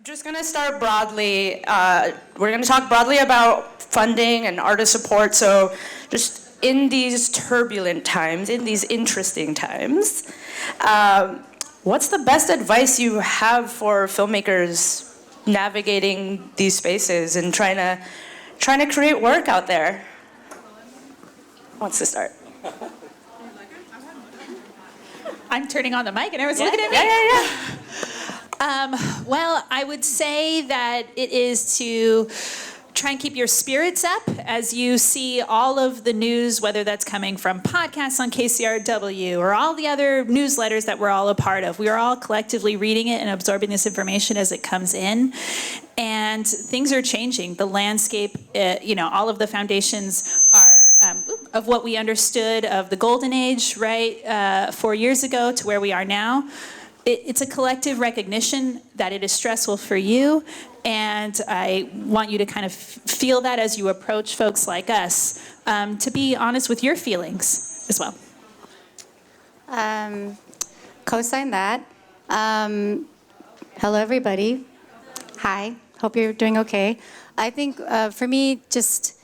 just going to start broadly. We're going to talk broadly about funding and artist support. So just in these turbulent times, in these interesting times, what's the best advice you have for filmmakers navigating these spaces and trying to create work out there? Who wants to start? I'm turning on the mic and everyone's looking at me. Yeah. Well, I would say that it is to try and keep your spirits up as you see all of the news, whether that's coming from podcasts on KCRW or all the other newsletters that we're all a part of. We are all collectively reading it and absorbing this information as it comes in. And things are changing. The landscape, all of the foundations are of what we understood of the golden age, right, 4 years ago to where we are now. It's a collective recognition that it is stressful for you, and I want you to kind of feel that as you approach folks like us, to be honest with your feelings as well. Co-sign that. Hello, everybody. Hi. Hope you're doing okay. I think for me, just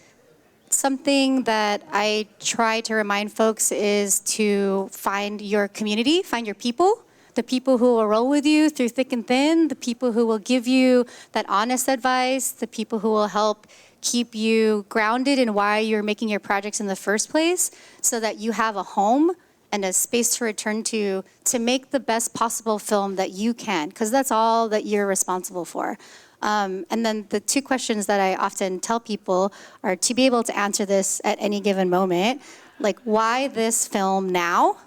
something that I try to remind folks is to find your community, find your people. The people who will roll with you through thick and thin, the people who will give you that honest advice, the people who will help keep you grounded in why you're making your projects in the first place, so that you have a home and a space to return to make the best possible film that you can, because that's all that you're responsible for. And then the two questions that I often tell people are to be able to answer this at any given moment, like why this film now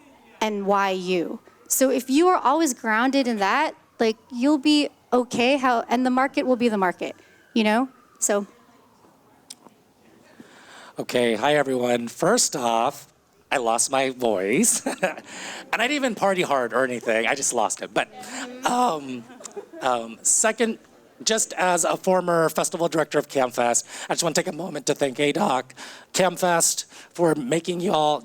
and why you? So if you are always grounded in that, like you'll be okay, and the market will be the market, So. Okay, hi everyone. First off, I lost my voice. And I didn't even party hard or anything, I just lost it. But second, just as a former festival director of CAAMFest, I just want to take a moment to thank ADOC, CAAMFest, for making you all,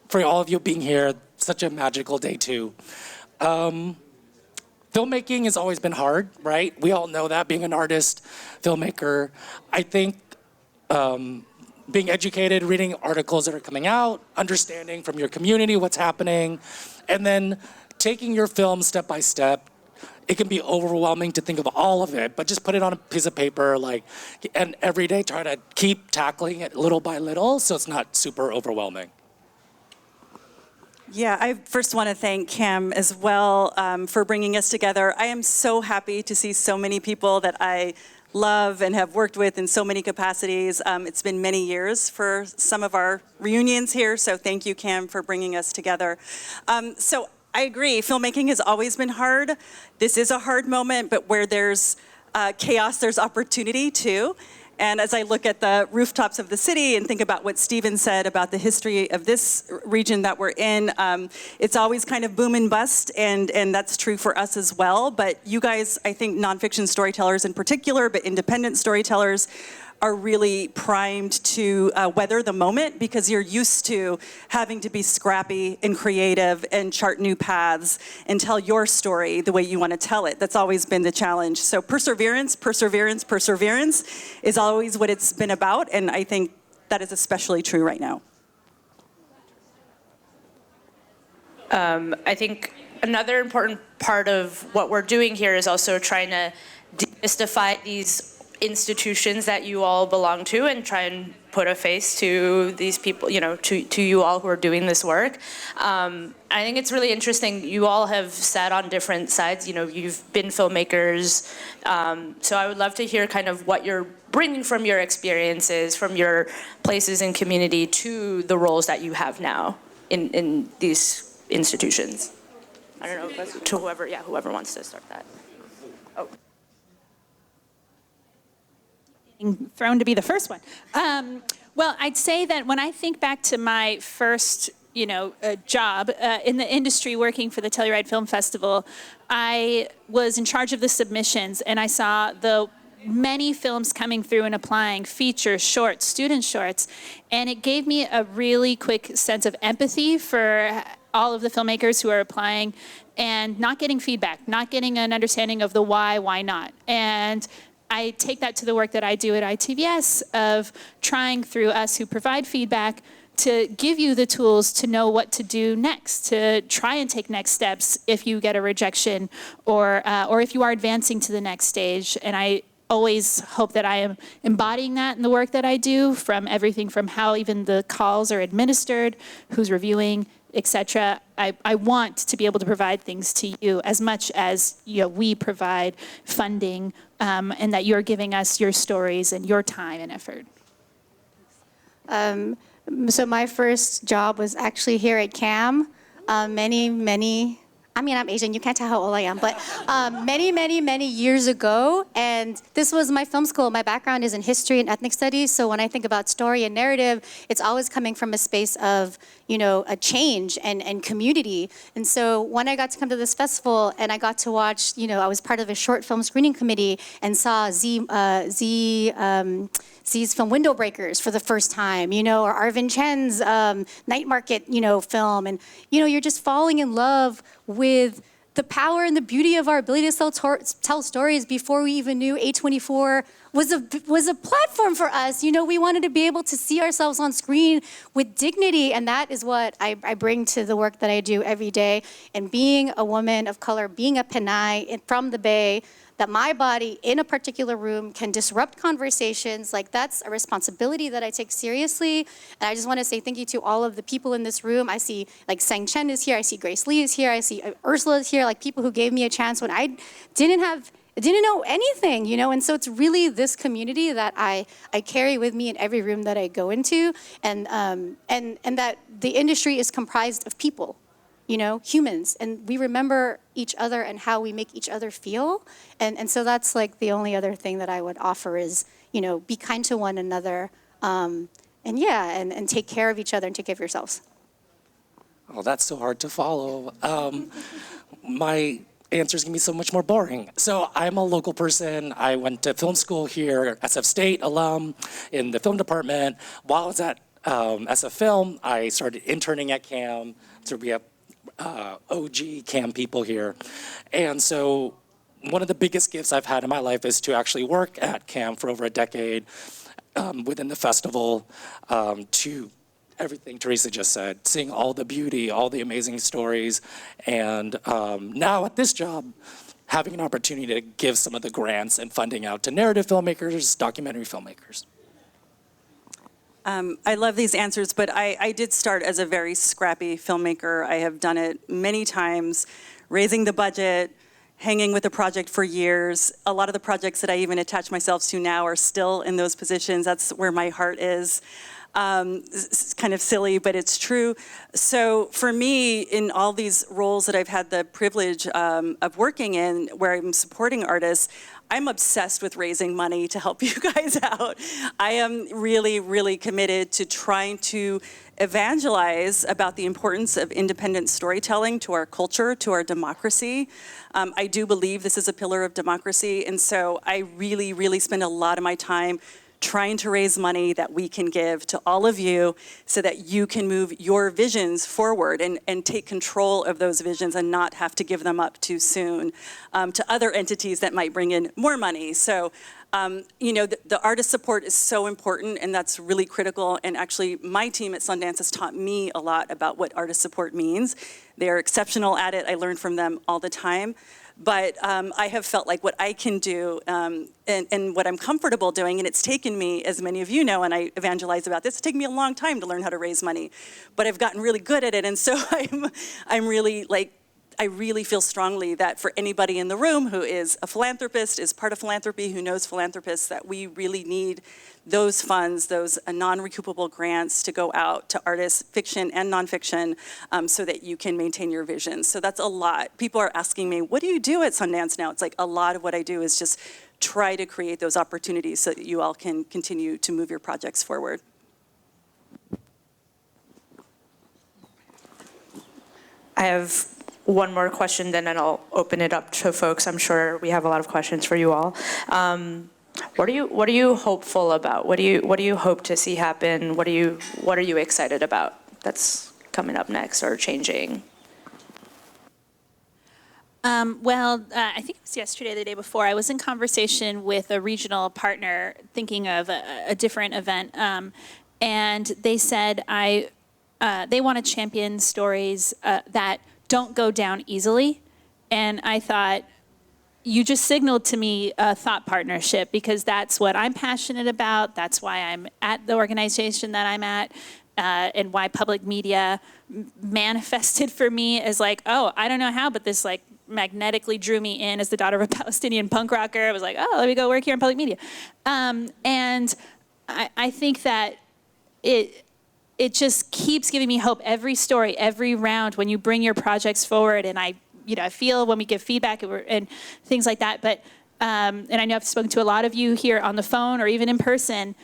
for all of you being here, such a magical day too. Filmmaking has always been hard, right? We all know that, being an artist, filmmaker. I think being educated, reading articles that are coming out, understanding from your community what's happening, and then taking your film step by step. It can be overwhelming to think of all of it, but just put it on a piece of paper, and every day try to keep tackling it little by little so it's not super overwhelming. Yeah, I first want to thank CAAM as well for bringing us together. I am so happy to see so many people that I love and have worked with in so many capacities. It's been many years for some of our reunions here, so thank you, CAAM, for bringing us together. So I agree, filmmaking has always been hard. This is a hard moment, but where there's chaos, there's opportunity too. And as I look at the rooftops of the city and think about what Stephen said about the history of this region that we're in, it's always kind of boom and bust, and that's true for us as well. But you guys, I think nonfiction storytellers in particular, but independent storytellers, are really primed to weather the moment, because you're used to having to be scrappy and creative and chart new paths and tell your story the way you want to tell it. That's always been the challenge. So perseverance is always what it's been about, and I think that is especially true right now. I think another important part of what we're doing here is also trying to demystify these institutions that you all belong to and try and put a face to these people, to you all who are doing this work. I think it's really interesting. You all have sat on different sides. You've been filmmakers. So I would love to hear kind of what you're bringing from your experiences, from your places in community to the roles that you have now in these institutions. I don't know, to whoever wants to start that. Oh. Thrown to be the first one. Well, I'd say that when I think back to my first, job in the industry working for the Telluride Film Festival, I was in charge of the submissions, and I saw the many films coming through and applying, features, shorts, student shorts, and it gave me a really quick sense of empathy for all of the filmmakers who are applying and not getting feedback, not getting an understanding of the why not. And I take that to the work that I do at ITVS of trying through us who provide feedback to give you the tools to know what to do next, to try and take next steps if you get a rejection or if you are advancing to the next stage. And I always hope that I am embodying that in the work that I do, from everything from how even the calls are administered, who's reviewing, etc. I want to be able to provide things to you as much as we provide funding, and that you're giving us your stories and your time and effort. So my first job was actually here at CAAM I'm Asian, you can't tell how old I am, but many years ago. And this was my film school. My background is in history and ethnic studies. So when I think about story and narrative, it's always coming from a space of, a change and community. And so when I got to come to this festival and I got to watch, I was part of a short film screening committee and saw Z's film Dealbreakers for the first time, or Arvin Chen's Night Market, film. And, you're just falling in love with the power and the beauty of our ability to tell stories before we even knew A24 was a platform for us. We wanted to be able to see ourselves on screen with dignity, and that is what I bring to the work that I do every day. And being a woman of color, being a Pinay from the Bay, that my body in a particular room can disrupt conversations, that's a responsibility that I take seriously. And I just want to say thank you to all of the people in this room. I see Sang Chen is here, I see Grace Lee is here, I see Ursula is here, people who gave me a chance when I didn't know anything, And so it's really this community that I carry with me in every room that I go into, and that the industry is comprised of people. Humans, and we remember each other and how we make each other feel. And so that's the only other thing that I would offer is, be kind to one another, and take care of each other and take care of yourselves. Oh, that's so hard to follow. My answer's gonna be so much more boring. So I'm a local person. I went to film school here, SF State alum in the film department. While I was at SFFILM, I started interning at CAAM to be a OG CAAM people here. And so one of the biggest gifts I've had in my life is to actually work at CAAM for over a decade within the festival, to everything Theresa just said, seeing all the beauty, all the amazing stories, and now at this job, having an opportunity to give some of the grants and funding out to narrative filmmakers, documentary filmmakers. I love these answers, but I did start as a very scrappy filmmaker. I have done it many times, raising the budget, hanging with a project for years. A lot of the projects that I even attach myself to now are still in those positions. That's where my heart is. It's kind of silly, but it's true. So for me, in all these roles that I've had the privilege of working in, where I'm supporting artists, I'm obsessed with raising money to help you guys out. I am really, really committed to trying to evangelize about the importance of independent storytelling to our culture, to our democracy. I do believe this is a pillar of democracy, and so I really, really spend a lot of my time trying to raise money that we can give to all of you so that you can move your visions forward and take control of those visions and not have to give them up too soon to other entities that might bring in more money. So, the artist support is so important, and that's really critical. And actually, my team at Sundance has taught me a lot about what artist support means. They're exceptional at it. I learn from them all the time. But I have felt like what I can do and what I'm comfortable doing, and it's taken me, as many of you know, and I evangelize about this, it's taken me a long time to learn how to raise money, but I've gotten really good at it, and so I'm really I really feel strongly that for anybody in the room who is a philanthropist, is part of philanthropy, who knows philanthropists, that we really need those funds, those non-recoupable grants to go out to artists, fiction and nonfiction, so that you can maintain your vision. So that's a lot. People are asking me, what do you do at Sundance now? It's a lot of what I do is just try to create those opportunities so that you all can continue to move your projects forward. I have one more question, then I'll open it up to folks. I'm sure we have a lot of questions for you all. What are you hopeful about? What do you hope to see happen? What are you excited about? That's coming up next or changing? I think it was yesterday or the day before, I was in conversation with a regional partner thinking of a different event, and they said they want to champion stories that don't go down easily. And I thought, you just signaled to me a thought partnership, because that's what I'm passionate about. That's why I'm at the organization that I'm at, and why public media manifested for me as like, oh, I don't know how, but this like magnetically drew me in as the daughter of a Palestinian punk rocker. I was like, oh, let me go work here in public media. And I think that it just keeps giving me hope every story, every round when you bring your projects forward. And I feel when we give feedback and things like that. But and I know I've spoken to a lot of you here on the phone or even in person.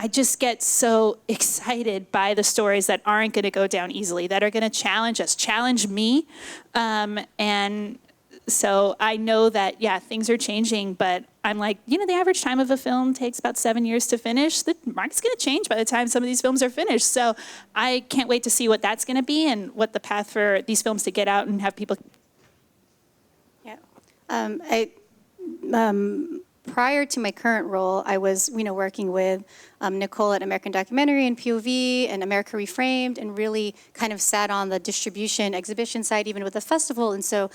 I just get so excited by the stories that aren't going to go down easily, that are going to challenge us, challenge me. And so I know that, yeah, things are changing, but I'm like, the average time of a film takes about 7 years to finish. The market's going to change by the time some of these films are finished. So I can't wait to see what that's going to be and what the path for these films to get out and have people. Yeah. Prior to my current role, I was, working with Nicole at American Documentary and POV and America Reframed, and really kind of sat on the distribution exhibition side, even with the festival. And so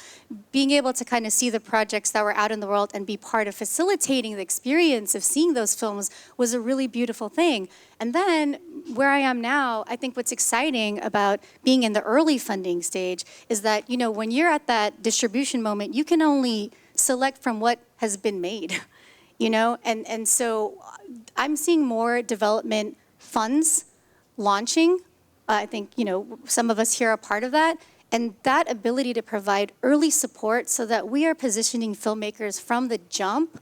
being able to kind of see the projects that were out in the world and be part of facilitating the experience of seeing those films was a really beautiful thing. And then where I am now, I think what's exciting about being in the early funding stage is that, when you're at that distribution moment, you can only select from what has been made. And so I'm seeing more development funds launching. I think, some of us here are part of that. And that ability to provide early support so that we are positioning filmmakers from the jump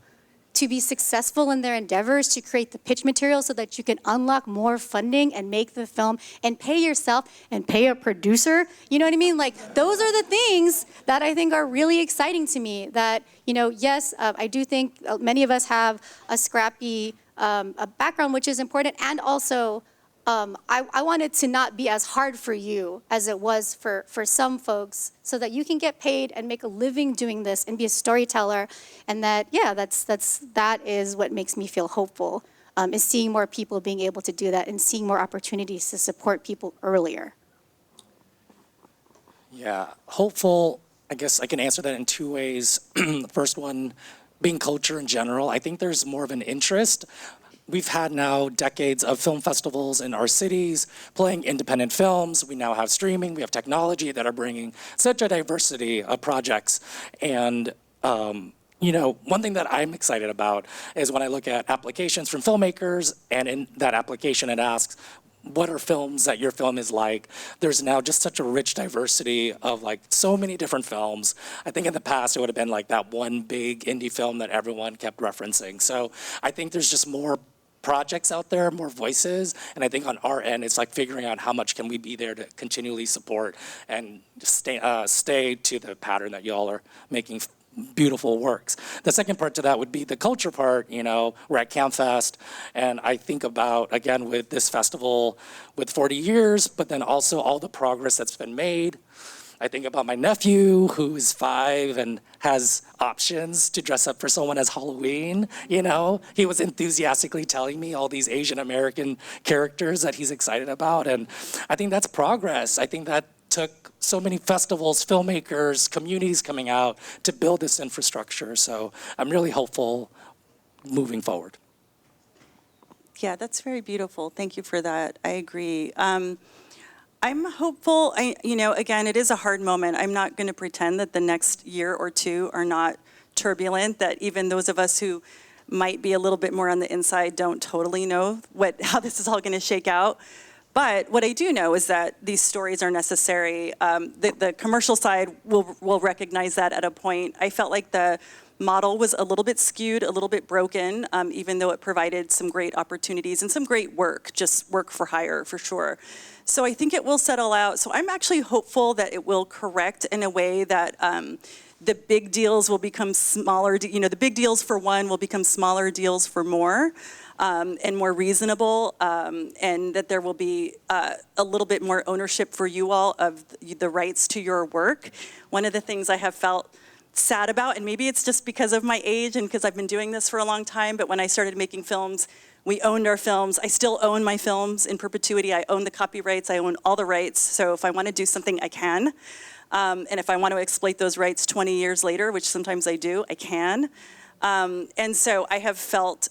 to be successful in their endeavors, to create the pitch material so that you can unlock more funding and make the film and pay yourself and pay a producer. You know what I mean? Like, those are the things that I think are really exciting to me. That, yes, I do think many of us have a scrappy a background, which is important. And also, I want it to not be as hard for you as it was for some folks, so that you can get paid and make a living doing this and be a storyteller. And that, that is what makes me feel hopeful, is seeing more people being able to do that and seeing more opportunities to support people earlier. Yeah, hopeful, I guess I can answer that in two ways. The first one being culture in general. I think there's more of an interest. We've had now decades of film festivals in our cities playing independent films. We now have streaming, we have technology that are bringing such a diversity of projects. And one thing that I'm excited about is when I look at applications from filmmakers, and in that application it asks, what are films that your film is like? There's now just such a rich diversity of like so many different films. I think in the past it would have been like that one big indie film that everyone kept referencing. So I think there's just more projects out there, more voices, and I think on our end it's like figuring out how much can we be there to continually support and stay to the pattern that y'all are making beautiful works. The second part to that would be the culture part. We're at CAAMFest, and I think about, again, with this festival with 40 years, but then also all the progress that's been made. I think about my nephew, who is 5 and has options to dress up for someone as Halloween. He was enthusiastically telling me all these Asian American characters that he's excited about. And I think that's progress. I think that took so many festivals, filmmakers, communities coming out to build this infrastructure. So I'm really hopeful moving forward. Yeah, that's very beautiful. Thank you for that. I agree. I'm hopeful. Again, it is a hard moment. I'm not going to pretend that the next year or two are not turbulent, that even those of us who might be a little bit more on the inside don't totally know how this is all going to shake out. But what I do know is that these stories are necessary. The commercial side will recognize that at a point. I felt like the model was a little bit skewed, a little bit broken, even though it provided some great opportunities and some great work, just work for hire for sure. So I think it will settle out. So I'm actually hopeful that it will correct in a way that the big deals will become smaller. The big deals for one will become smaller deals for more. and more reasonable, and that there will be a little bit more ownership for you all of the rights to your work. One of the things I have felt sad about, and maybe it's just because of my age and because I've been doing this for a long time, but when I started making films, we owned our films. I still own my films in perpetuity. I own the copyrights. I own all the rights. So if I want to do something, I can. And if I want to exploit those rights 20 years later, which sometimes I do, I can. And so I have felt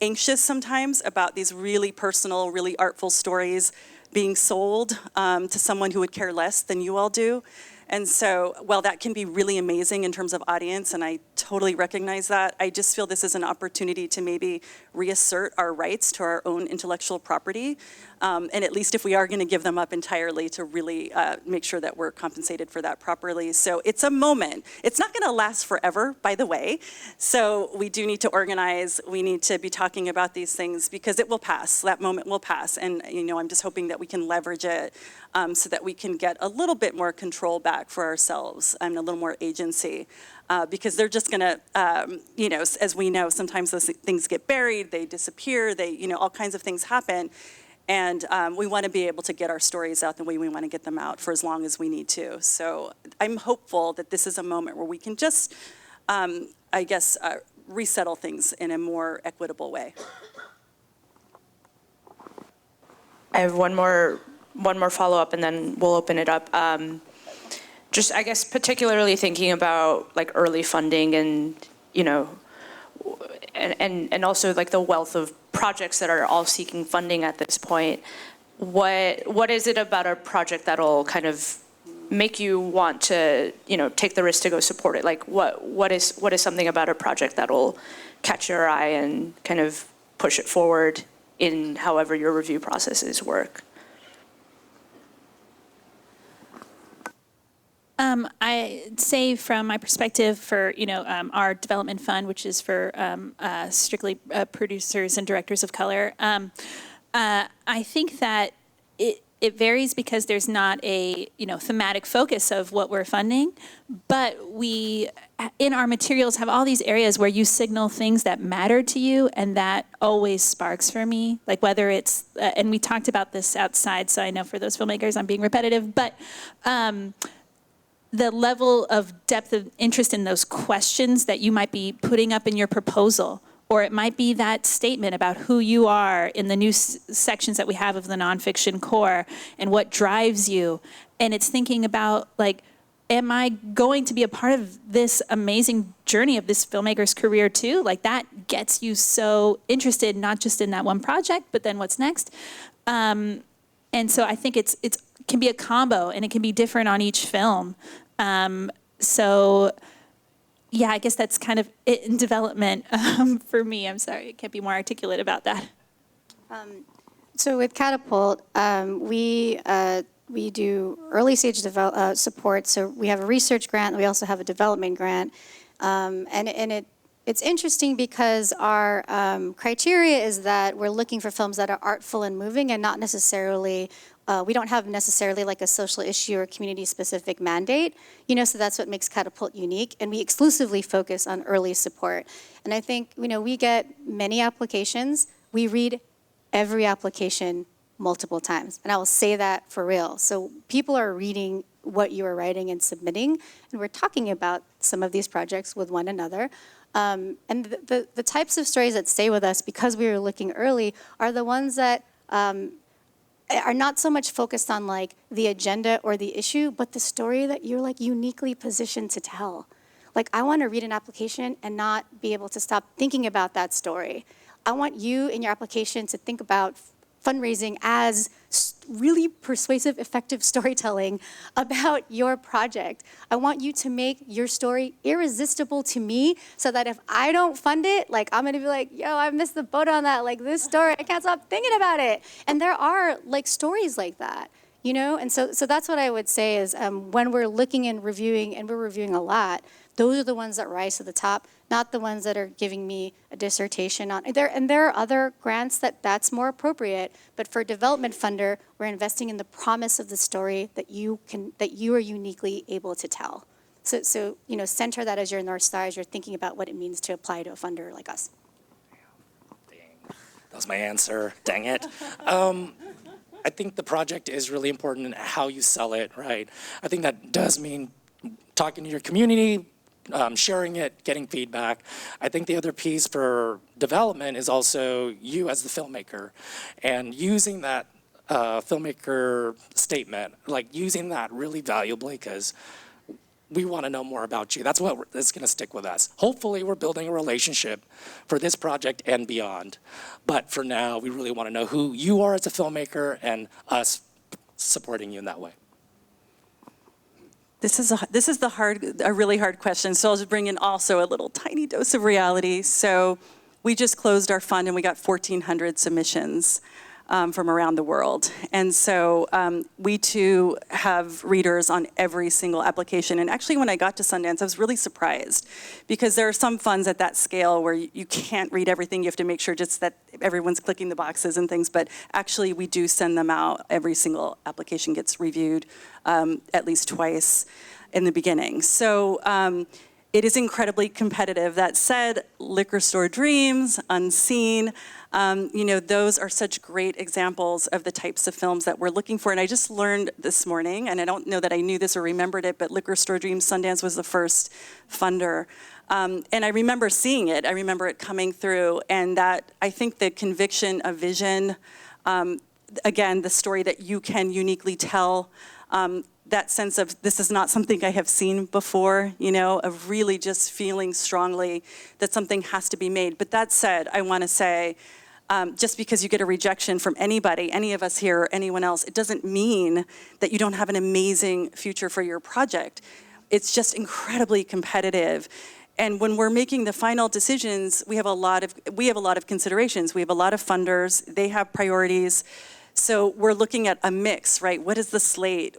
anxious sometimes about these really personal, really artful stories being sold to someone who would care less than you all do. And so, while that can be really amazing in terms of audience, and I totally recognize that, I just feel this is an opportunity to maybe reassert our rights to our own intellectual property. And at least if we are going to give them up entirely, to really make sure that we're compensated for that properly. So it's a moment. It's not going to last forever, by the way. So we do need to organize. We need to be talking about these things because it will pass. That moment will pass. And I'm just hoping that we can leverage it so that we can get a little bit more control back for ourselves and a little more agency. Because they're just going to, as we know, sometimes those things get buried, they disappear, all kinds of things happen. And we want to be able to get our stories out the way we want to get them out for as long as we need to. So I'm hopeful that this is a moment where we can just, resettle things in a more equitable way. I have one more follow-up, and then we'll open it up. Just, I guess, particularly thinking about like early funding and, and also like the wealth of projects that are all seeking funding at this point. What is it about a project that'll kind of make you want to, take the risk to go support it? Like what is something about a project that'll catch your eye and kind of push it forward in however your review processes work? I'd say from my perspective for, our development fund, which is for strictly producers and directors of color, I think that it varies because there's not a, thematic focus of what we're funding, but we, in our materials, have all these areas where you signal things that matter to you, and that always sparks for me. Like whether it's, and we talked about this outside, so I know for those filmmakers I'm being repetitive, but the level of depth of interest in those questions that you might be putting up in your proposal, or it might be that statement about who you are in the new sections that we have of the nonfiction core and what drives you. And it's thinking about, like, am I going to be a part of this amazing journey of this filmmaker's career too? Like that gets you so interested, not just in that one project, but then what's next. And so I think it can be a combo, and it can be different on each film. So yeah, I guess that's kind of it in development for me. I'm sorry, I can't be more articulate about that. So with Catapult, we do early stage support. So we have a research grant. We also have a development grant, and it's interesting because our criteria is that we're looking for films that are artful and moving, and not necessarily. We don't have necessarily like a social issue or community-specific mandate, so that's what makes Catapult unique. And we exclusively focus on early support. And I think, we get many applications. We read every application multiple times. And I will say that for real. So people are reading what you are writing and submitting, and we're talking about some of these projects with one another. And the types of stories that stay with us because we were looking early are the ones that are not so much focused on like the agenda or the issue, but the story that you're like uniquely positioned to tell. Like I want to read an application and not be able to stop thinking about that story. I want you in your application to think about fundraising as really persuasive, effective storytelling about your project. I want you to make your story irresistible to me so that if I don't fund it, like I'm gonna be like, yo, I missed the boat on that. Like this story, I can't stop thinking about it. And there are like stories like that, And so that's what I would say is when we're looking and reviewing, and we're reviewing a lot, those are the ones that rise to the top, not the ones that are giving me a dissertation on. And there are other grants that's more appropriate, but for development funder, we're investing in the promise of the story that you are uniquely able to tell. So center that as your North Star as you're thinking about what it means to apply to a funder like us. That was my answer. Dang it. I think the project is really important in how you sell it, right? I think that does mean talking to your community, sharing it, getting feedback. I think the other piece for development is also you as the filmmaker and using that filmmaker statement, like using that really valuably because we want to know more about you. That's what is going to stick with us. Hopefully, we're building a relationship for this project and beyond. But for now, we really want to know who you are as a filmmaker and us supporting you in that way. This is a really hard question. So I'll just bring in also a little tiny dose of reality. So we just closed our fund and we got 1,400 submissions from around the world. And so we too have readers on every single application. And actually when I got to Sundance, I was really surprised because there are some funds at that scale where you can't read everything. You have to make sure just that everyone's clicking the boxes and things. But actually we do send them out. Every single application gets reviewed at least twice in the beginning. So it is incredibly competitive. That said, Liquor Store Dreams, Unseen, those are such great examples of the types of films that we're looking for. And I just learned this morning, and I don't know that I knew this or remembered it, but Liquor Store Dreams, Sundance was the first funder. And I remember seeing it. I remember it coming through. And that, I think the conviction of vision, again, the story that you can uniquely tell, that sense of this is not something I have seen before, of really just feeling strongly that something has to be made. But that said, I want to say, just because you get a rejection from anybody, any of us here or anyone else, it doesn't mean that you don't have an amazing future for your project. It's just incredibly competitive. And when we're making the final decisions, we have a lot of considerations. We have a lot of funders. They have priorities. So we're looking at a mix, right? What is the slate?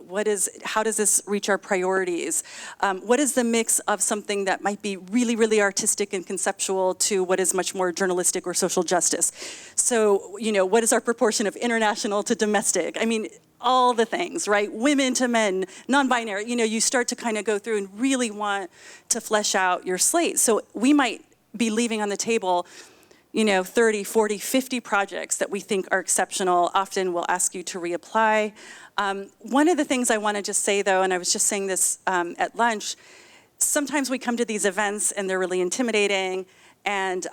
How does this reach our priorities? What is the mix of something that might be really, really artistic and conceptual to what is much more journalistic or social justice? So, what is our proportion of international to domestic? I mean, all the things, right? Women to men, non-binary, you start to kind of go through and really want to flesh out your slate. So we might be leaving on the table 30, 40, 50 projects that we think are exceptional. Often we'll ask you to reapply. One of the things I want to just say, though, and I was just saying this at lunch, sometimes we come to these events and they're really intimidating, and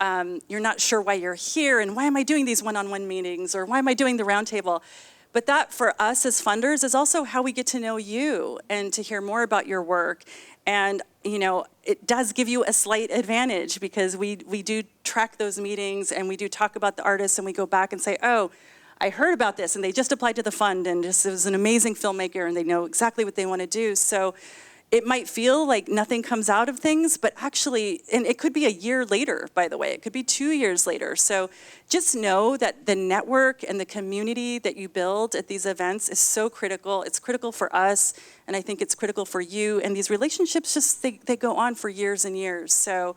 you're not sure why you're here, and why am I doing these one-on-one meetings, or why am I doing the roundtable? But that, for us as funders, is also how we get to know you and to hear more about your work. And it does give you a slight advantage because we do track those meetings and we do talk about the artists, and we go back and say, oh, I heard about this and they just applied to the fund and it was an amazing filmmaker and they know exactly what they want to do. So it might feel like nothing comes out of things, but actually, and it could be a year later, by the way, it could be 2 years later. So just know that the network and the community that you build at these events is so critical. It's critical for us, and I think it's critical for you. And these relationships they go on for years and years. So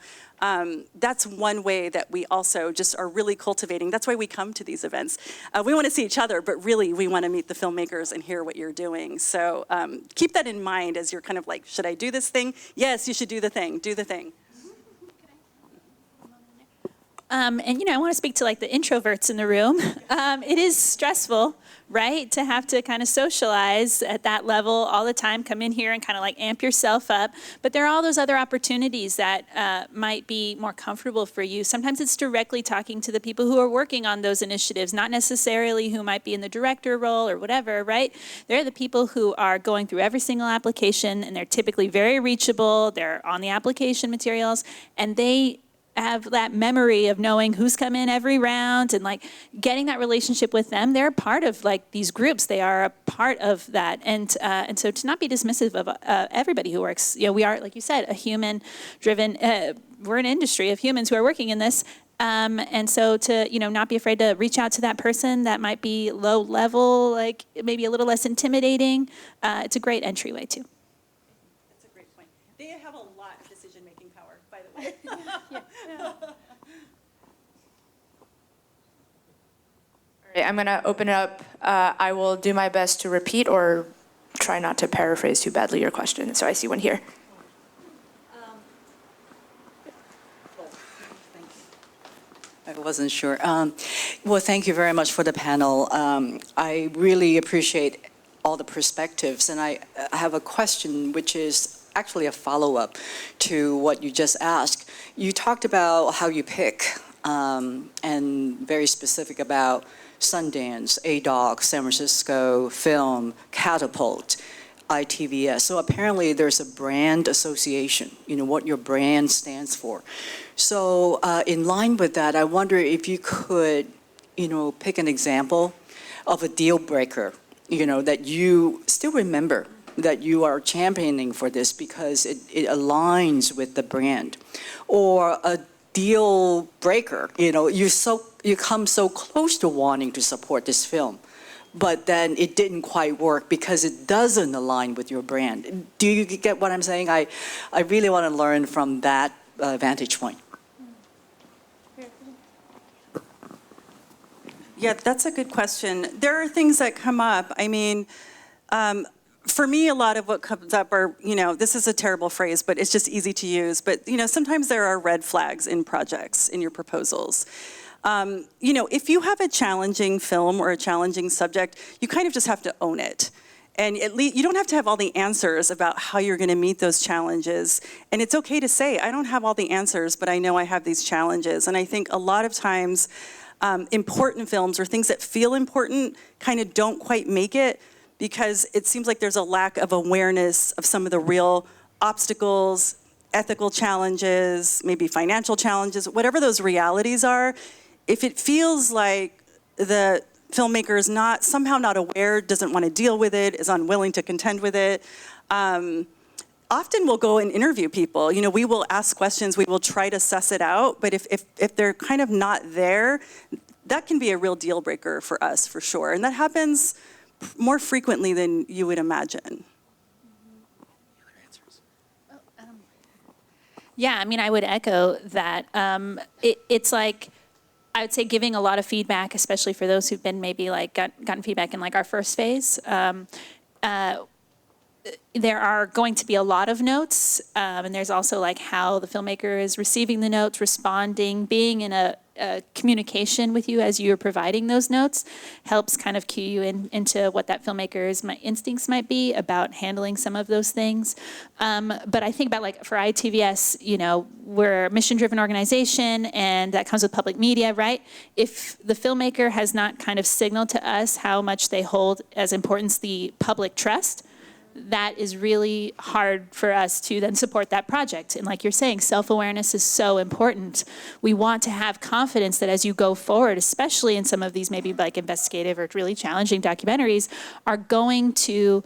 that's one way that we also just are really cultivating. That's why we come to these events. We want to see each other, but really we want to meet the filmmakers and hear what you're doing. So keep that in mind as you're kind of like, should I do this thing? Yes, you should do the thing. Do the thing. And I want to speak to like the introverts in the room. It is stressful, right, to have to kind of socialize at that level all the time, come in here and kind of like amp yourself up. But there are all those other opportunities that might be more comfortable for you. Sometimes it's directly talking to the people who are working on those initiatives, not necessarily who might be in the director role or whatever, right? They're the people who are going through every single application, and they're typically very reachable. They're on the application materials, and they have that memory of knowing who's come in every round and like getting that relationship with them. They're a part of like these groups. They are a part of that. And so to not be dismissive of everybody who works, we are, like you said, a human driven, we're an industry of humans who are working in this. And so to, not be afraid to reach out to that person that might be low level, like maybe a little less intimidating. It's a great entryway too. That's a great point. They have a lot of decision-making power, by the way. Yeah. All right, I'm going to open it up. I will do my best to repeat or try not to paraphrase too badly your question. So I see one here. I will wasn't sure. Well, thank you very much for the panel. I really appreciate all the perspectives, and I have a question which is actually a follow-up to what you just asked. You talked about how you pick, and very specific about Sundance, ADOC, San Francisco Film, Catapult, ITVS. So apparently there's a brand association, what your brand stands for. So in line with that, I wonder if you could, pick an example of a deal breaker, that you still remember that you are championing for this because it aligns with the brand. Or a deal breaker, you come so close to wanting to support this film, but then it didn't quite work because it doesn't align with your brand. Do you get what I'm saying? I really want to learn from that vantage point. Yeah, that's a good question. There are things that come up. I mean, for me, a lot of what comes up are, this is a terrible phrase, but it's just easy to use. But, sometimes there are red flags in projects, in your proposals. If you have a challenging film or a challenging subject, you kind of just have to own it. And at least you don't have to have all the answers about how you're going to meet those challenges. And it's okay to say, I don't have all the answers, but I know I have these challenges. And I think a lot of times, important films or things that feel important kind of don't quite make it because it seems like there's a lack of awareness of some of the real obstacles, ethical challenges, maybe financial challenges, whatever those realities are. If it feels like the filmmaker is somehow not aware, doesn't want to deal with it, is unwilling to contend with it, often we'll go and interview people. We will ask questions, we will try to suss it out, but if they're kind of not there, that can be a real deal breaker for us, for sure. And that happens more frequently than you would imagine. Yeah, I mean, I would echo that. It's like, I would say giving a lot of feedback, especially for those who've been maybe gotten feedback in our first phase. There are going to be a lot of notes, and there's also how the filmmaker is receiving the notes, responding, being in a communication with you as you're providing those notes helps kind of cue you into what that filmmaker's instincts might be about handling some of those things. But I think about for ITVS, we're a mission-driven organization, and that comes with public media, right? If the filmmaker has not kind of signaled to us how much they hold as importance the public trust, that is really hard for us to then support that project. And like you're saying, self-awareness is so important. We want to have confidence that as you go forward, especially in some of these maybe investigative or really challenging documentaries, are going to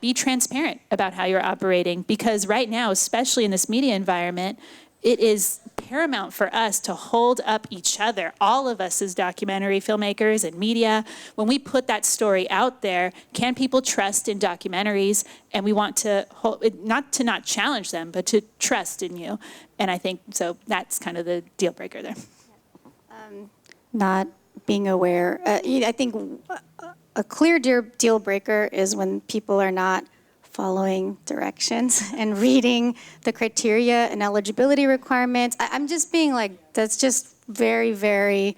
be transparent about how you're operating. Because right now, especially in this media environment, it is paramount for us to hold up each other, all of us as documentary filmmakers and media. When we put that story out there, can people trust in documentaries? And we want to not challenge them, but to trust in you. And I think, so that's kind of the deal breaker there. Not being aware. I think a clear deal breaker is when people are not following directions and reading the criteria and eligibility requirements. I'm just being that's just very, very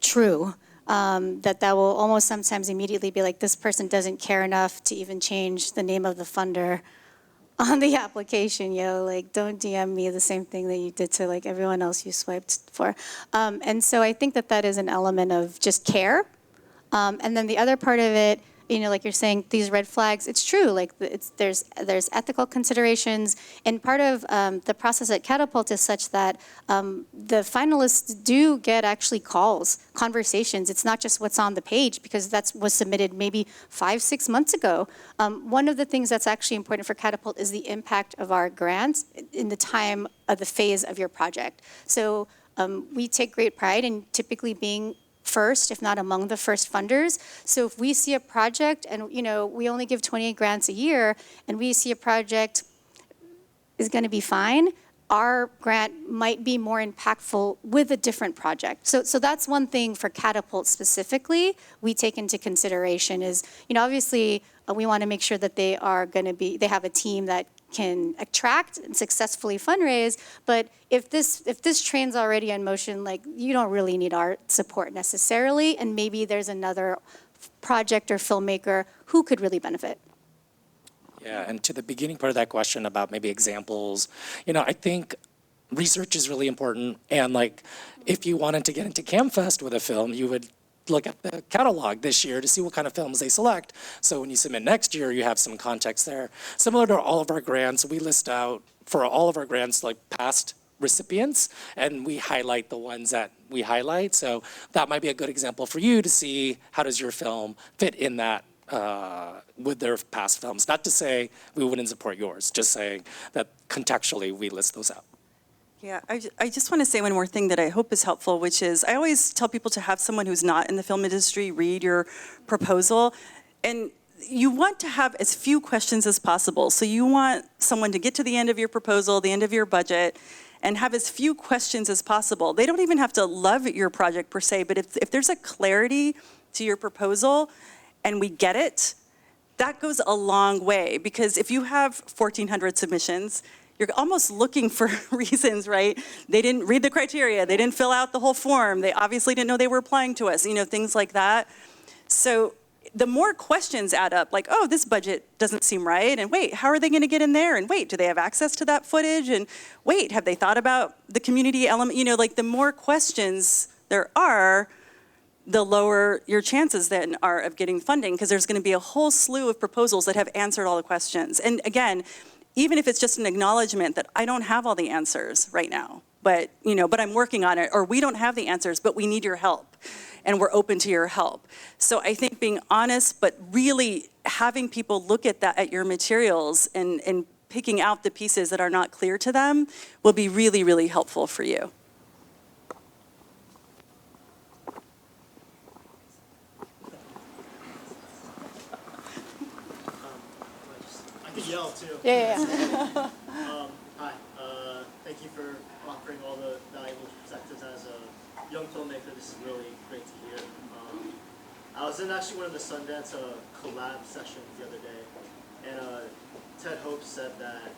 true. That will almost sometimes immediately be this person doesn't care enough to even change the name of the funder on the application, don't DM me the same thing that you did to everyone else you swiped for. And so I think that is an element of just care. And then the other part of it, like you're saying, these red flags, it's true. There's ethical considerations, and part of the process at Catapult is such that the finalists do get actually conversations. It's not just what's on the page, because that was submitted maybe 5-6 months ago. One of the things that's actually important for Catapult is the impact of our grants in the time of the phase of your project. So we take great pride in typically being first, if not among the first funders. So if we see a project, and we only give 28 grants a year, and we see a project is going to be fine, our grant might be more impactful with a different project. So that's one thing for Catapult specifically we take into consideration is, obviously we want to make sure that they have a team that can attract and successfully fundraise. But if this train's already in motion, like, you don't really need our support necessarily, and maybe there's another project or filmmaker who could really benefit. Yeah, and to the beginning part of that question about maybe examples, I think research is really important. And like, if you wanted to get into CAAMFest with a film, you would look at the catalog this year to see what kind of films they select. So when you submit next year, you have some context there. Similar to all of our grants, we list out for all of our grants like past recipients, and we highlight the ones that we highlight. So that might be a good example for you to see how does your film fit in that with their past films. Not to say we wouldn't support yours, just saying that contextually we list those out. Yeah, I just want to say one more thing that I hope is helpful, which is I always tell people to have someone who's not in the film industry read your proposal. And you want to have as few questions as possible. So you want someone to get to the end of your proposal, the end of your budget, and have as few questions as possible. They don't even have to love your project per se, but if there's a clarity to your proposal and we get it, that goes a long way. Because if you have 1,400 submissions, you're almost looking for reasons, right? They didn't read the criteria. They didn't fill out the whole form. They obviously didn't know they were applying to us, things like that. So the more questions add up, like, oh, this budget doesn't seem right, and wait, how are they gonna get in there? And wait, do they have access to that footage? And wait, have they thought about the community element? Like the more questions there are, the lower your chances then are of getting funding, because there's gonna be a whole slew of proposals that have answered all the questions. And again, even if it's just an acknowledgement that I don't have all the answers right now, but I'm working on it, or we don't have the answers, but we need your help, and we're open to your help. So I think being honest, but really having people look at your materials and picking out the pieces that are not clear to them will be really, really helpful for you. I could yell too. Yeah. Hi. Thank you for offering all the valuable perspectives as a young filmmaker. This is really great to hear. I was in actually one of the Sundance collab sessions the other day, and Ted Hope said that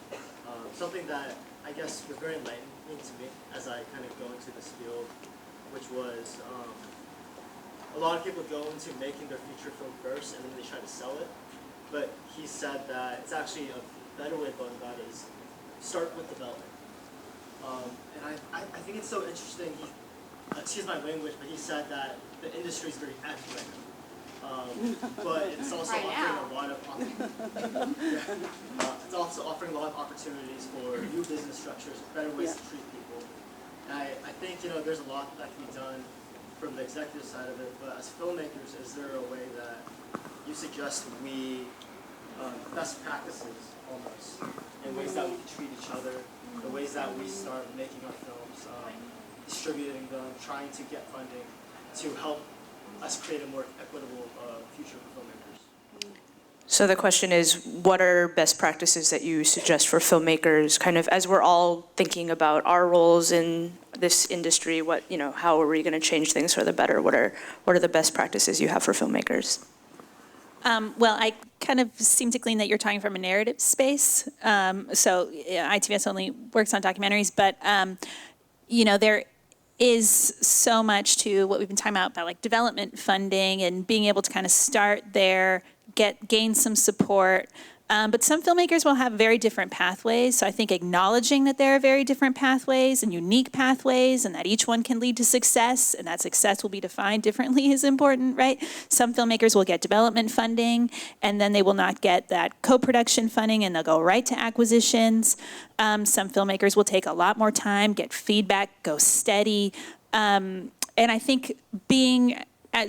something that I guess was very enlightening to me as I kind of go into this field, which was a lot of people go into making their feature film first and then they try to sell it. But he said that it's actually a better way of going about it is start with development. And I think it's so interesting. Excuse my language, but he said that the industry is very accurate. But it's also offering a lot of it's also offering a lot of opportunities for new business structures, better ways to treat people. And I think there's a lot that can be done from the executive side of it. But as filmmakers, is there a way that you suggest we best practices almost in ways that we can treat each other, the ways that we start making our films, distributing them, trying to get funding to help us create a more equitable future for filmmakers? So the question is, what are best practices that you suggest for filmmakers, kind of as we're all thinking about our roles in this industry? How are we going to change things for the better? What are the best practices you have for filmmakers? Well, I kind of seem to glean that you're talking from a narrative space. So ITVS only works on documentaries, but there is so much to what we've been talking about like development funding and being able to kind of start there, gain some support. But some filmmakers will have very different pathways. So I think acknowledging that there are very different pathways and unique pathways and that each one can lead to success and that success will be defined differently is important, right? Some filmmakers will get development funding and then they will not get that co-production funding and they'll go right to acquisitions. Some filmmakers will take a lot more time, get feedback, go steady. And I think being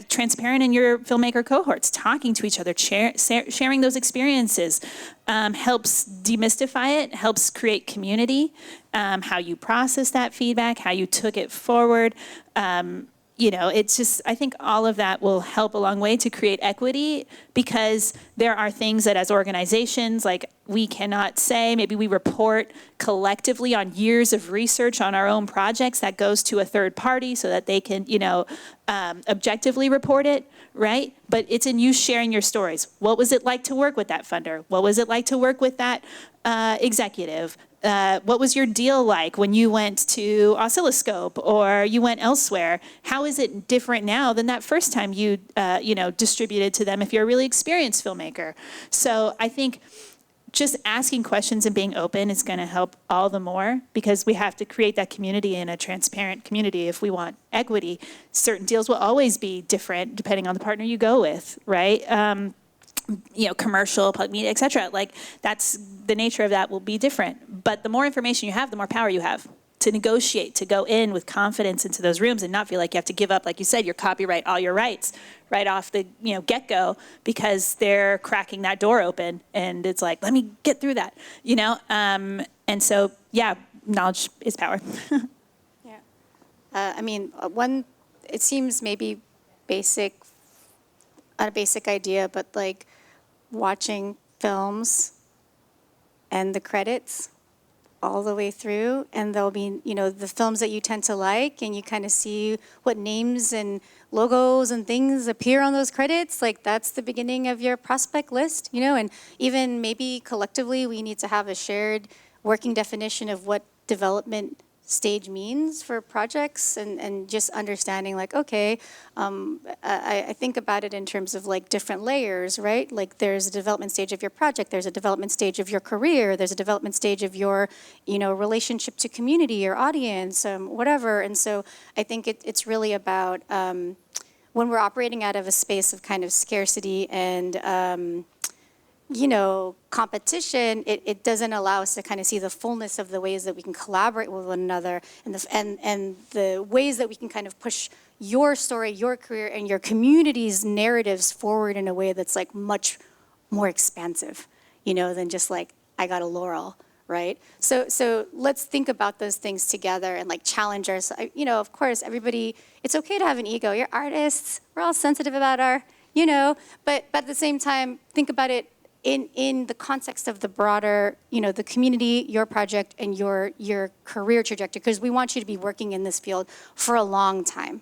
transparent in your filmmaker cohorts, talking to each other, sharing those experiences helps demystify it, helps create community, how you process that feedback, how you took it forward. It's just, I think all of that will help a long way to create equity because there are things that as organizations, like we cannot say. Maybe we report collectively on years of research on our own projects that goes to a third party so that they can, objectively report it, right? But it's in you sharing your stories. What was it like to work with that funder? What was it like to work with that executive? What was your deal like when you went to Oscilloscope or you went elsewhere? How is it different now than that first time you, distributed to them if you're a really experienced filmmaker? So I think just asking questions and being open is going to help all the more, because we have to create that community in a transparent community if we want equity. Certain deals will always be different depending on the partner you go with, right? Commercial, public media, et cetera. Like, that's the nature of that will be different. But the more information you have, the more power you have to negotiate, to go in with confidence into those rooms and not feel like you have to give up, like you said, your copyright, all your rights right off the get-go, because they're cracking that door open and it's like, let me get through that, And so, knowledge is power. It seems maybe basic, not a basic idea, but like watching films and the credits all the way through, and there'll be, the films that you tend to like, and you kind of see what names and logos and things appear on those credits. Like, that's the beginning of your prospect list, and even maybe collectively we need to have a shared working definition of what development stage means for projects, and just understanding, like, okay, I think about it in terms of like different layers, right? Like, there's a development stage of your project, there's a development stage of your career, there's a development stage of your, relationship to community or audience, whatever. And so I think it's really about when we're operating out of a space of kind of scarcity and competition, it doesn't allow us to kind of see the fullness of the ways that we can collaborate with one another, and the ways that we can kind of push your story, your career, and your community's narratives forward in a way that's like much more expansive, than just like, I got a laurel, right? So let's think about those things together and like challenge ourselves. Of course, everybody, it's okay to have an ego. You're artists. We're all sensitive about our, but at the same time, think about it in the context of the broader, the community, your project, and your career trajectory, because we want you to be working in this field for a long time,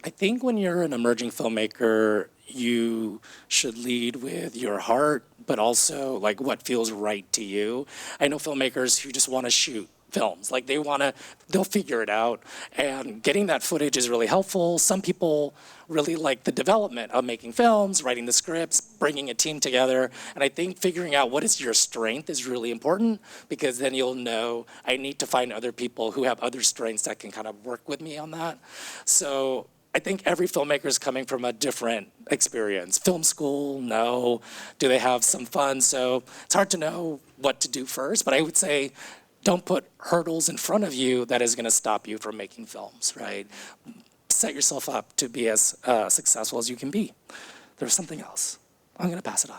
I think when you're an emerging filmmaker, you should lead with your heart, but also like what feels right to you. I know filmmakers who just want to shoot films, like they'll figure it out, and getting that footage is really helpful. Some people really like the development of making films, writing the scripts, bringing a team together, and I think figuring out what is your strength is really important, because then you'll know, I need to find other people who have other strengths that can kind of work with me on that. So I think every filmmaker is coming from a different experience. Film school, no. Do they have some fun? So it's hard to know what to do first, but I would say, don't put hurdles in front of you that is going to stop you from making films, right? Set yourself up to be as successful as you can be. There's something else. I'm going to pass it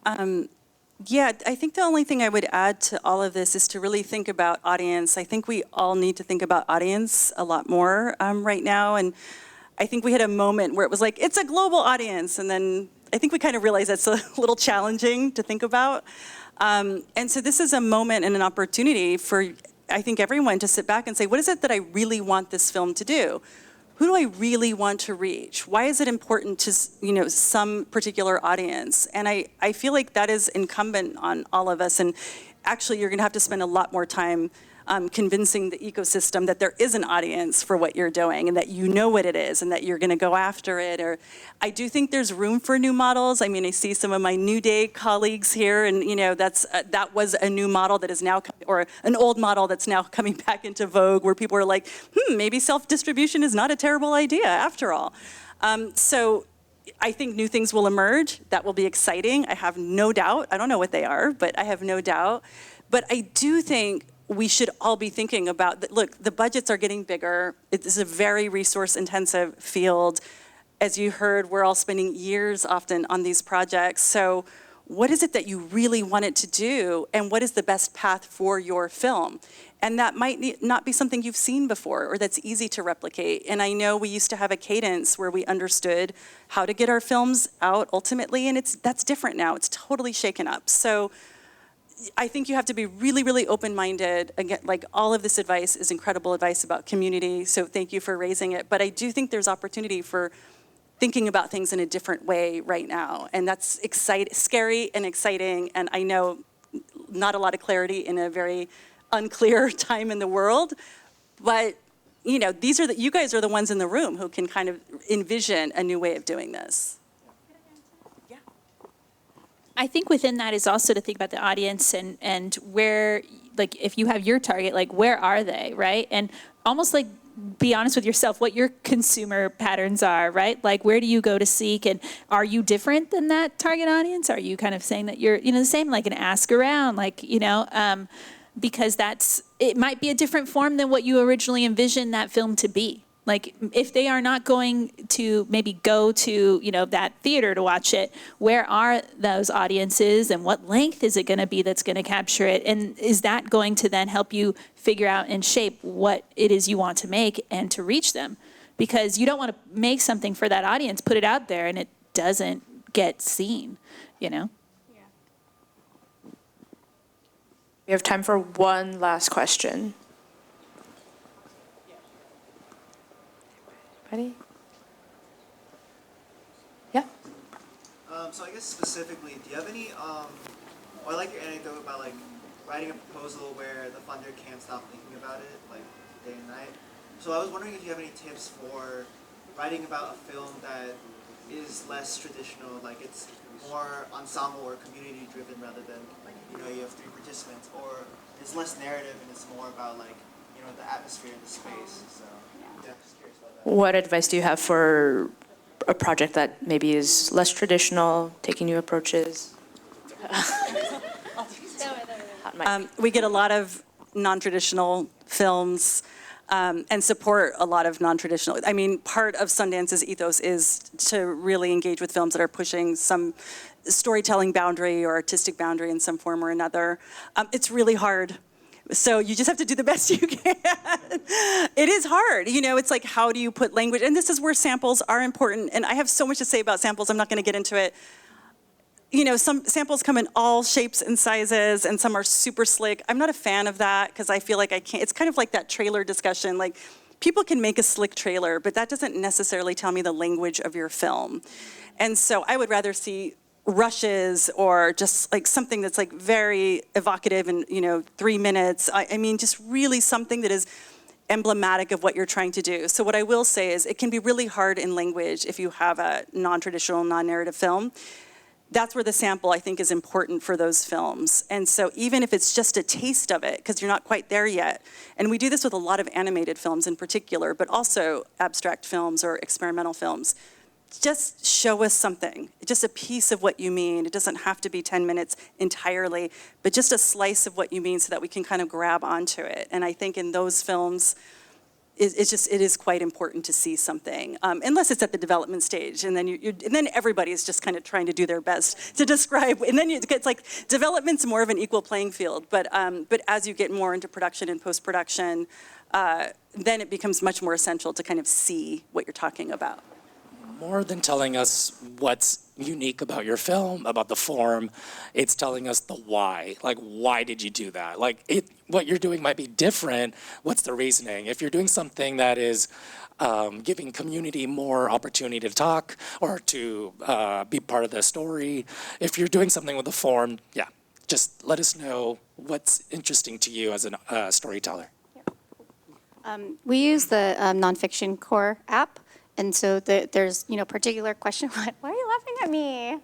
on. I think the only thing I would add to all of this is to really think about audience. I think we all need to think about audience a lot more right now. And I think we had a moment where it was like, it's a global audience. And then I think we kind of realized that's a little challenging to think about. And so this is a moment and an opportunity for, I think, everyone to sit back and say, what is it that I really want this film to do? Who do I really want to reach? Why is it important to, some particular audience? And I feel like that is incumbent on all of us. And actually, you're going to have to spend a lot more time convincing the ecosystem that there is an audience for what you're doing, and that you know what it is, and that you're going to go after it. Or I do think there's room for new models. I mean, I see some of my New Day colleagues here, and that was a new model that is now, or an old model that's now coming back into vogue, where people are like, maybe self-distribution is not a terrible idea after all. So I think new things will emerge. That will be exciting. I have no doubt. I don't know what they are, but I have no doubt. But I do think we should all be thinking about, look, the budgets are getting bigger. It is a very resource-intensive field. As you heard, we're all spending years often on these projects. So what is it that you really want it to do, and what is the best path for your film? And that might not be something you've seen before or that's easy to replicate. And I know we used to have a cadence where we understood how to get our films out ultimately, and that's different now. It's totally shaken up. So I think you have to be really, really open-minded. Again, like, all of this advice is incredible advice about community, so thank you for raising it. But I do think there's opportunity for thinking about things in a different way right now. And that's scary and exciting, and I know not a lot of clarity in a very unclear time in the world. But, you know, you guys are the ones in the room who can kind of envision a new way of doing this. I think within that is also to think about the audience and where, like, if you have your target, like, where are they, right? And almost like be honest with yourself what your consumer patterns are, right? Like, where do you go to seek, and are you different than that target audience? Are you kind of saying that you're, you know, the same, like an ask around, like, you know, because it might be a different form than what you originally envisioned that film to be. Like, if they are not going to maybe go to, you know, that theater to watch it, where are those audiences, and what length is it going to be that's going to capture it? And is that going to then help you figure out and shape what it is you want to make and to reach them? Because you don't want to make something for that audience, put it out there, and it doesn't get seen, you know? We have time for one last question. Ready? Yeah. So I guess specifically, do you have any, or I like your anecdote about like writing a proposal where the funder can't stop thinking about it, like day and night. So I was wondering if you have any tips for writing about a film that is less traditional, like it's more ensemble or community driven rather than, you know, you have 3 participants, or it's less narrative and it's more about like, you know, the atmosphere and the space. So yeah, just curious about that. What advice do you have for a project that maybe is less traditional, taking new approaches? We get a lot of non-traditional films and support a lot of non-traditional. I mean, part of Sundance's ethos is to really engage with films that are pushing some storytelling boundary or artistic boundary in some form or another. It's really hard. So you just have to do the best you can. It is hard. You know, it's like, how do you put language? And this is where samples are important. And I have so much to say about samples. I'm not going to get into it. You know, some samples come in all shapes and sizes, and some are super slick. I'm not a fan of that because I feel like I can't. It's kind of like that trailer discussion. Like, people can make a slick trailer, but that doesn't necessarily tell me the language of your film. And so I would rather see rushes or just like something that's like very evocative and, you know, 3 minutes. I mean, just really something that is emblematic of what you're trying to do. So what I will say is it can be really hard in language if you have a non-traditional, non-narrative film. That's where the sample, I think, is important for those films. And so even if it's just a taste of it, because you're not quite there yet, and we do this with a lot of animated films in particular, but also abstract films or experimental films, just show us something, just a piece of what you mean. It doesn't have to be 10 minutes entirely, but just a slice of what you mean so that we can kind of grab onto it. And I think in those films, it is quite important to see something, unless it's at the development stage, and then everybody is just kind of trying to do their best to describe, and then it's like development's more of an equal playing field, but as you get more into production and post-production, then it becomes much more essential to kind of see what you're talking about. More than telling us what's unique about your film, about the form, it's telling us the why. Like, why did you do that? Like, what you're doing might be different. What's the reasoning? If you're doing something that is giving community more opportunity to talk or to be part of the story, if you're doing something with the form, yeah, just let us know what's interesting to you as a storyteller. We use the Nonfiction Core app. And so there's, you know, particular question. Why are you laughing at me?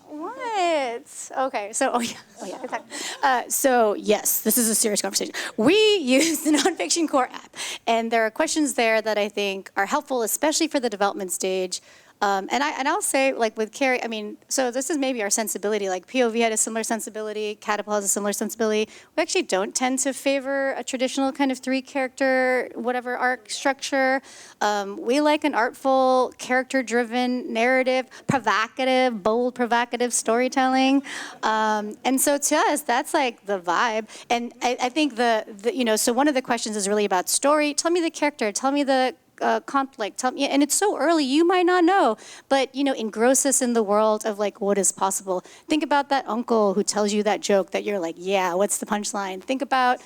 What? Okay, so, exactly. So yes, this is a serious conversation. We use the Nonfiction Core app, and there are questions there that I think are helpful, especially for the development stage, And I'll say, like with Carrie, I mean, so this is maybe our sensibility. Like POV had a similar sensibility, Catapult has a similar sensibility. We actually don't tend to favor a traditional kind of 3-character, whatever arc structure. We like an artful, character-driven narrative, provocative, bold, provocative storytelling. And so to us, that's like the vibe. And I think so one of the questions is really about story. Tell me the character, tell me the conflict, and it's so early, you might not know, but engross us in the world of like what is possible. Think about that uncle who tells you that joke that you're like, yeah, what's the punchline? Think about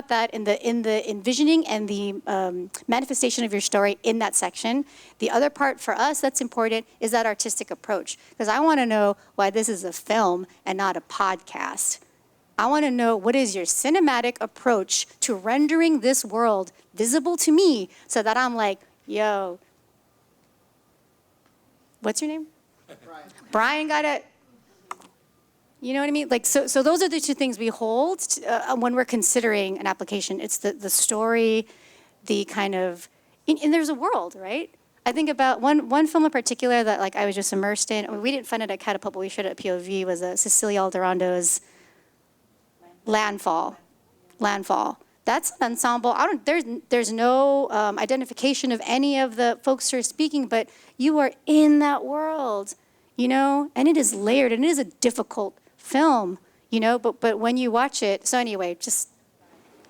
that in the envisioning and the manifestation of your story in that section. The other part for us that's important is that artistic approach, because I want to know why this is a film and not a podcast. I want to know what is your cinematic approach to rendering this world visible to me so that I'm like, yo, what's your name? Brian got it. You know what I mean? Like, so those are the two things we hold when we're considering an application. It's the story, the kind of, and there's a world, right? I think about one film in particular that like I was just immersed in. I mean, we didn't fund it at Catapult, but we showed it at POV, was Cecilia Alderondo's Landfall. That's an ensemble. There's no identification of any of the folks who are speaking, but you are in that world, and it is layered, and it is a difficult film, but when you watch it, so anyway, just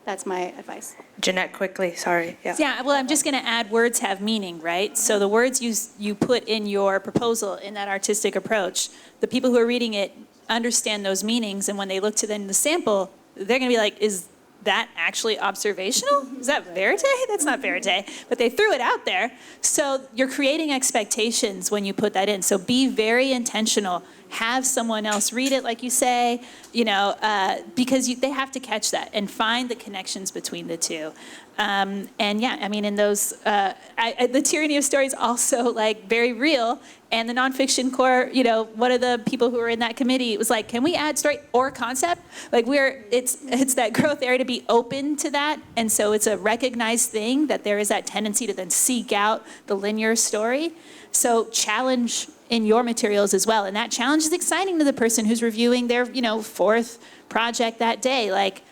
that's my advice. Jeanette, quickly, sorry. Yeah, well, I'm just going to add words have meaning, right? So the words you put in your proposal in that artistic approach, the people who are reading it understand those meanings, and when they look to then the sample, they're going to be like, is that actually observational? Is that verite? That's not verite. But they threw it out there. So you're creating expectations when you put that in. So be very intentional. Have someone else read it, like you say, because they have to catch that and find the connections between the two. And yeah, I mean, in those, the tyranny of story is also like very real. And the nonfiction core, one of the people who were in that committee was like, can we add story or concept? Like it's that growth area to be open to that. And so it's a recognized thing that there is that tendency to then seek out the linear story. So challenge in your materials as well. And that challenge is exciting to the person who's reviewing their, 4th project that day. Like,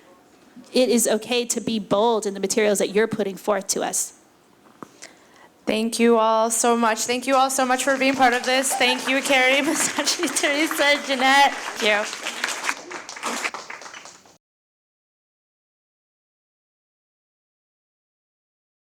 it is okay to be bold in the materials that you're putting forth to us. Thank you all so much. Thank you all so much for being part of this. Thank you, Carrie, Masashi, Theresa, Jeanette. Thank you.